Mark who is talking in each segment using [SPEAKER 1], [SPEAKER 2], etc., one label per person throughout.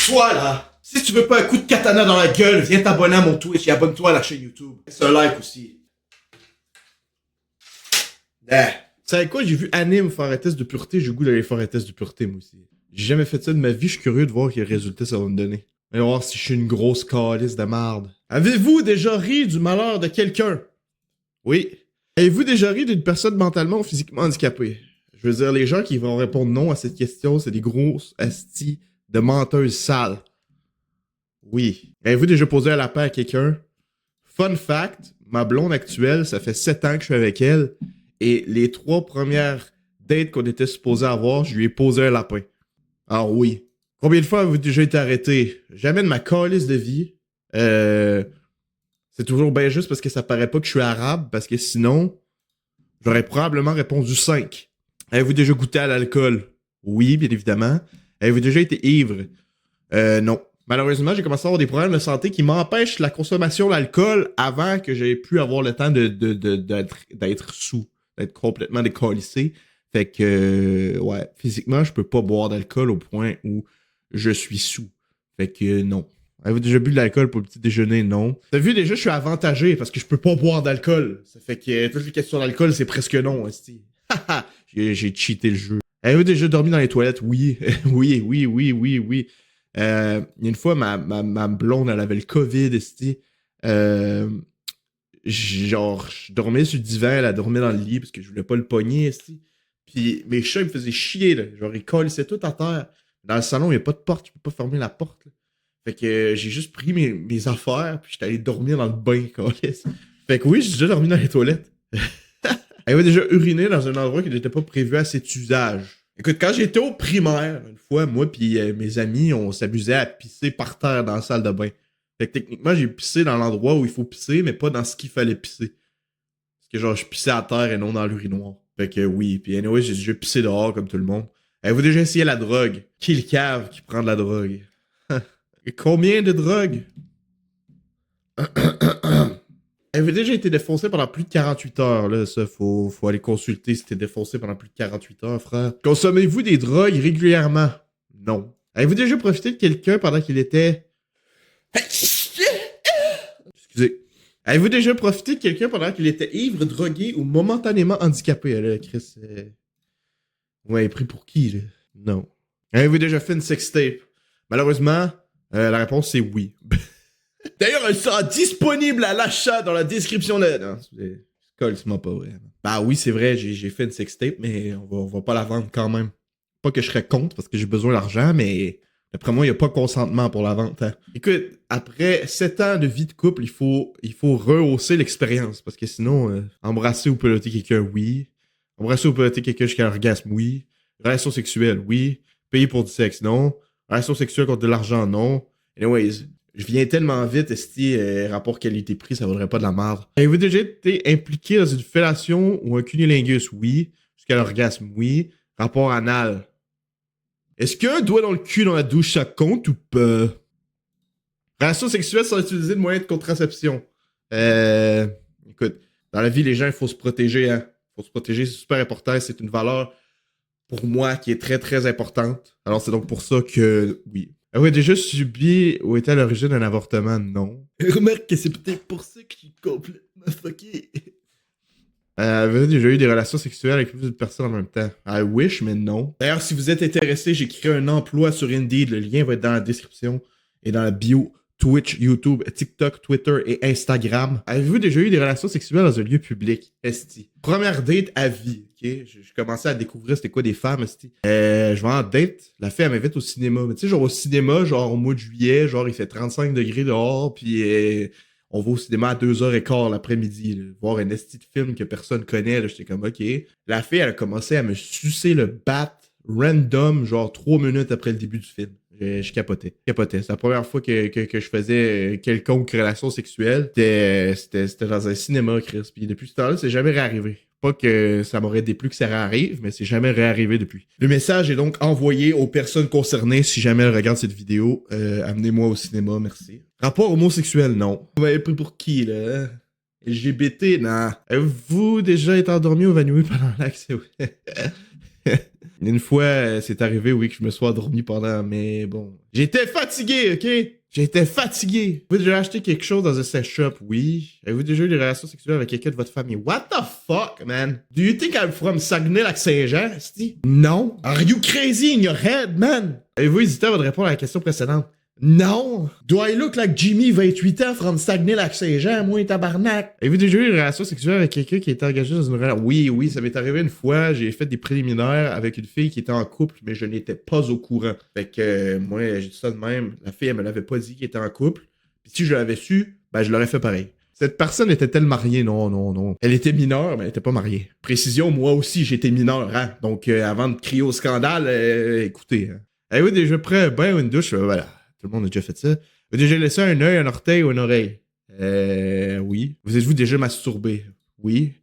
[SPEAKER 1] Toi là, si tu veux pas un coup de katana dans la gueule, viens t'abonner à mon Twitch et abonne-toi à la chaîne YouTube. C'est un like aussi. Tu sais quoi, j'ai vu Anime faire un test de pureté, j'ai le goût d'aller faire un test de pureté moi aussi. J'ai jamais fait ça de ma vie, je suis curieux de voir quel résultat ça va me donner. On va voir si je suis une grosse calice de merde. Avez-vous déjà ri du malheur de quelqu'un? Oui. Avez-vous déjà ri d'une personne mentalement ou physiquement handicapée? Je veux dire, les gens qui vont répondre non à cette question, c'est des grosses astis de menteuses sales. Oui. Avez-vous déjà posé un lapin à quelqu'un? Fun fact, ma blonde actuelle, ça fait 7 ans que je suis avec elle, et les 3 premières dates qu'on était supposés avoir, je lui ai posé un lapin. Alors oui. Combien de fois avez-vous déjà été arrêté? Jamais de ma calice de vie. C'est toujours bien juste parce que ça paraît pas que je suis arabe, parce que sinon, j'aurais probablement répondu 5. Avez-vous déjà goûté à l'alcool? Oui, bien évidemment. Avez-vous déjà été ivre? Non. Malheureusement, j'ai commencé à avoir des problèmes de santé qui m'empêchent la consommation d'alcool avant que j'aie pu avoir le temps d'être sous, d'être complètement décalissé. Fait que, ouais, physiquement, je peux pas boire d'alcool au point où je suis sous. Fait que, non. Avez-vous déjà bu de l'alcool pour le petit déjeuner? Non. T'as vu, déjà, je suis avantagé parce que je peux pas boire d'alcool. Ça fait que toutes les questions d'alcool, c'est presque non, esti. Haha, j'ai cheaté le jeu. Avez-vous déjà dormi dans les toilettes? Oui. oui. Il y a une fois, ma blonde, elle avait le COVID, esti. Genre, je dormais sur le divan, elle dormait dans le lit parce que je voulais pas le pogner, esti. Puis mes chats, ils me faisaient chier, là. Genre, ils colissaient tout à terre. Dans le salon, il n'y a pas de porte, je peux pas fermer la porte, là. Fait que j'ai juste pris mes affaires, puis j'étais allé dormir dans le bain, câlisse. Fait que oui, j'ai déjà dormi dans les toilettes. Elle avait déjà uriné dans un endroit qui n'était pas prévu à cet usage. Écoute, quand j'étais au primaire, une fois, moi puis mes amis, on s'amusait à pisser par terre dans la salle de bain. Fait que techniquement, j'ai pissé dans l'endroit où il faut pisser, mais pas dans ce qu'il fallait pisser. Parce que genre, je pissais à terre et non dans l'urinoir. Fait que oui, puis anyway, j'ai déjà pissé dehors comme tout le monde. Avez-vous déjà essayé la drogue? Qui le cave qui prend de la drogue? Et combien de drogues? Avez-vous déjà été défoncé pendant plus de 48 heures? Là, ça, faut aller consulter si t'es défoncé pendant plus de 48 heures, frère. Consommez-vous des drogues régulièrement? Non. Avez-vous déjà profité de quelqu'un pendant qu'il était... Excusez. Avez-vous déjà profité de quelqu'un pendant qu'il était ivre, drogué ou momentanément handicapé? Là, Chris... Ouais, pris pour qui, là? Non. Avez-vous déjà fait une sextape? Malheureusement, la réponse c'est oui. D'ailleurs, elle sera disponible à l'achat dans la description de... Non, c'est colissement pas vrai. Bah oui, c'est vrai, j'ai fait une sextape, mais on va pas la vendre quand même. Pas que je serais contre, parce que j'ai besoin d'argent, mais d'après moi, il n'y a pas consentement pour la vente. Hein. Écoute, après 7 ans de vie de couple, il faut rehausser l'expérience, parce que sinon, embrasser ou peloter quelqu'un, oui. Embrasser ou peloter quelqu'un jusqu'à l'orgasme, oui. Relation sexuelle, oui. Payer pour du sexe, non. Relation sexuelle contre de l'argent, non. Anyways... Je viens tellement vite, esti, rapport qualité-prix, ça vaudrait pas de la merde. Avez-vous déjà été impliqué dans une fellation ou un cunnilingus? Oui. Jusqu'à l'orgasme? Oui. Rapport anal? Est-ce qu'un doigt dans le cul dans la douche, ça compte ou pas? Relation sexuelle sans utiliser de moyens de contraception? Écoute, dans la vie, les gens, il faut se protéger, hein. Faut se protéger, c'est super important, c'est une valeur pour moi qui est très très importante. Alors c'est donc pour ça que, oui. Avez-vous déjà subi ou été à l'origine d'un avortement? Non. Remarque que c'est peut-être pour ça que je suis complètement fucké. Avez-vous déjà eu des relations sexuelles avec plus de personnes en même temps? I wish, mais non. D'ailleurs, si vous êtes intéressé, j'ai créé un emploi sur Indeed. Le lien va être dans la description et dans la bio. Twitch, YouTube, TikTok, Twitter et Instagram. Avez-vous déjà eu des relations sexuelles dans un lieu public? Esti. Première date à vie, ok? Je commençais à découvrir c'était quoi des femmes, esti. Je vais en date. La fille, elle m'invite au cinéma. Mais tu sais, genre au cinéma, genre au mois de juillet, genre il fait 35 degrés dehors, puis on va au cinéma à 2h15 l'après-midi, là, voir un esti de film que personne connaît, là. J'étais comme, ok. La fille, elle a commencé à me sucer le bat random, genre 3 minutes après le début du film. Je capotais. C'est la première fois que je faisais quelconque relation sexuelle. C'était dans un cinéma, Chris. Puis depuis ce temps-là, c'est jamais réarrivé. Pas que ça m'aurait déplu que ça réarrive, mais c'est jamais réarrivé depuis. Le message est donc envoyé aux personnes concernées si jamais elles regardent cette vidéo. Amenez-moi au cinéma, merci. Rapport homosexuel, non. Vous m'avez pris pour qui, là? LGBT, non. Avez-vous déjà été endormi ou évanoui pendant l'accès? Une fois, c'est arrivé, oui, que je me sois endormi pendant, mais bon. J'étais fatigué, ok? J'étais fatigué. Vous avez déjà acheté quelque chose dans un sex shop? Oui. Avez-vous déjà eu des relations sexuelles avec quelqu'un de votre famille? What the fuck, man? Do you think I'm from Saguenay-Lac-Saint-Jean, esti? Non. Are you crazy in your head, man? Avez-vous hésité avant de répondre à la question précédente? Non! Do I look like Jimmy, 28 ans, from Saguenay-Lac-Saint-Jean, moi, tabarnak? Avez-vous déjà eu une relation sexuelle avec quelqu'un qui était engagé dans une relation? Oui, oui, ça m'est arrivé une fois. J'ai fait des préliminaires avec une fille qui était en couple, mais je n'étais pas au courant. Fait que, moi, j'ai dit ça de même. La fille, elle me l'avait pas dit qu'elle était en couple. Puis si je l'avais su, ben, je l'aurais fait pareil. Cette personne était-elle mariée? Non, non, non. Elle était mineure, mais elle était pas mariée. Précision, moi aussi, j'étais mineur, hein. Donc, avant de crier au scandale, écoutez, hein. Avez-vous déjà pris un bain ou une douche? Voilà. Tout le monde a déjà fait ça. Vous avez déjà laissé un œil, un orteil ou une oreille? Oui. Vous êtes-vous déjà masturbé? Oui.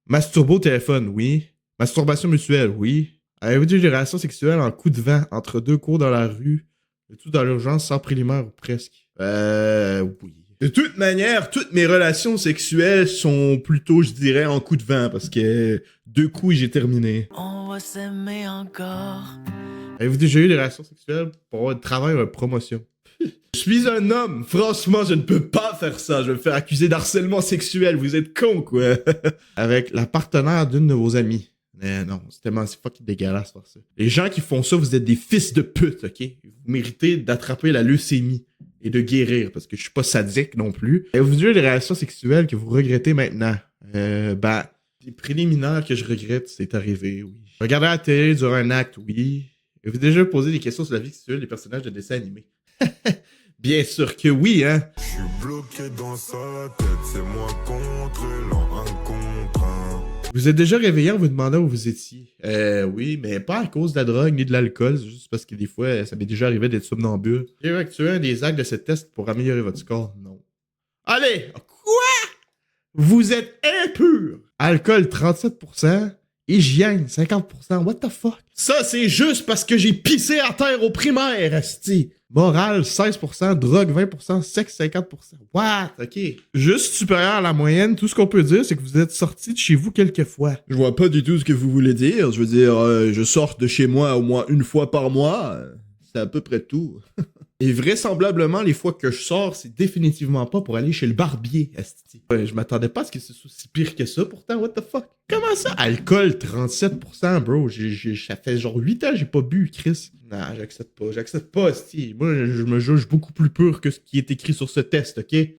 [SPEAKER 1] Masturbo au téléphone? Oui. Masturbation mutuelle? Oui. Avez-vous déjà des relations sexuelles en coup de vent entre deux cours dans la rue? Et tout dans l'urgence sans préliminaire ou presque? Oui. De toute manière, toutes mes relations sexuelles sont plutôt, je dirais, en coup de vent parce que 2 coups et j'ai terminé.
[SPEAKER 2] On va s'aimer encore.
[SPEAKER 1] Avez-vous déjà eu des relations sexuelles pour avoir de travail ou de promotion? Je suis un homme. Franchement, je ne peux pas faire ça. Je vais me faire accuser d'harcèlement sexuel. Vous êtes con, quoi. Avec la partenaire d'une de vos amies. Non, c'est fucking dégueulasse faire ça. Les gens qui font ça, vous êtes des fils de pute, ok? Vous méritez d'attraper la leucémie et de guérir, parce que je suis pas sadique non plus. Avez-vous déjà eu des relations sexuelles que vous regrettez maintenant? Les préliminaires que je regrette, c'est arrivé, oui. Regarder la télé durant un acte, oui. Avez-vous déjà posé des questions sur la vie sexuelle des personnages de dessins animés? Bien sûr que oui, hein?
[SPEAKER 3] Je suis bloqué dans sa tête, c'est moi contre l'an, un contre un.
[SPEAKER 1] Vous êtes déjà réveillé en vous demandant où vous étiez? Oui, mais pas à cause de la drogue ni de l'alcool, c'est juste parce que des fois, ça m'est déjà arrivé d'être somnambule. Avez-vous actué un des actes de ce test pour améliorer votre score? Non. Allez! Quoi? Vous êtes impur! Alcool 37%, hygiène 50%, what the fuck? Ça, c'est juste parce que j'ai pissé à terre au primaire, asti! Morale 16%, drogue 20%, sexe 50%. What? Ok. Juste supérieur à la moyenne, tout ce qu'on peut dire, c'est que vous êtes sorti de chez vous quelques fois.
[SPEAKER 4] Je vois pas du tout ce que vous voulez dire. Je veux dire, je sors de chez moi au moins une fois par mois. C'est à peu près tout.
[SPEAKER 1] Et vraisemblablement, les fois que je sors, c'est définitivement pas pour aller chez le barbier, asti. Je m'attendais pas à ce que ce soit si pire que ça, pourtant, what the fuck? Comment ça? Alcool 37%, bro. Ça fait genre 8 ans que j'ai pas bu, Chris. Non, j'accepte pas, asti. Moi, je me juge beaucoup plus pur que ce qui est écrit sur ce test, ok?